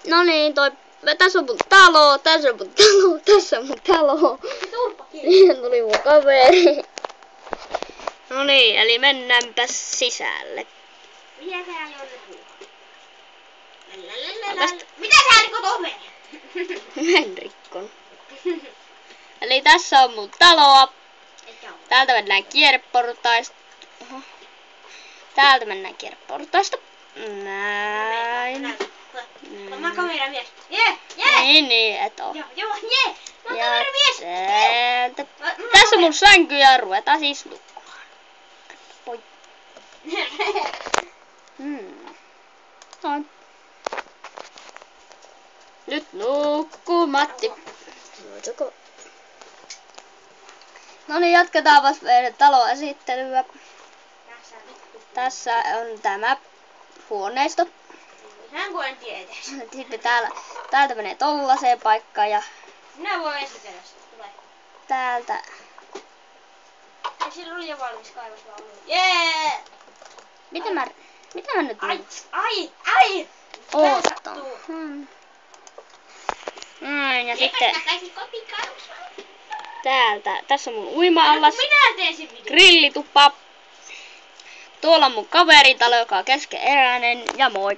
No niin, tässä on mun talo, tässä on mun talo, tässä on mun talo. Siihen tuli mun kaveri. No niin, eli mennäänpäs sisälle. Mitä täällä on ne Tästä... Mitä sä rikot oven? En rikkonut. Eli tässä on mun taloa. Täältä mennään kierreportaista. Täältä mennään kierreportaista. Näin. Mä kameramies. Niin, et oo. Joo, jee. Mä Ja kameramies. täältä. Tässä on mun sänky ja ruvetaan siis nukkumaan. Poi. Noin. Nyt nukkuu Matti. No niin, jatketaanpas meidän taloesittelyä. Tässä on tämä huoneisto. Hän koen tietää. Sitten täältä menee tollaseen paikkaan ja Minä voin esitellä sitä. Tule. täältä. Ja sillä oli jo valmis kaivosvaunu. Jee! Mitä mä nyt Ai! oottaa? Näin ja sitten täältä. Tässä on mun uima-allas. Minä teen sen videon. Grillituppa. Tuolla on mun kaveritalo, joka on keskeneräinen. Ja moi!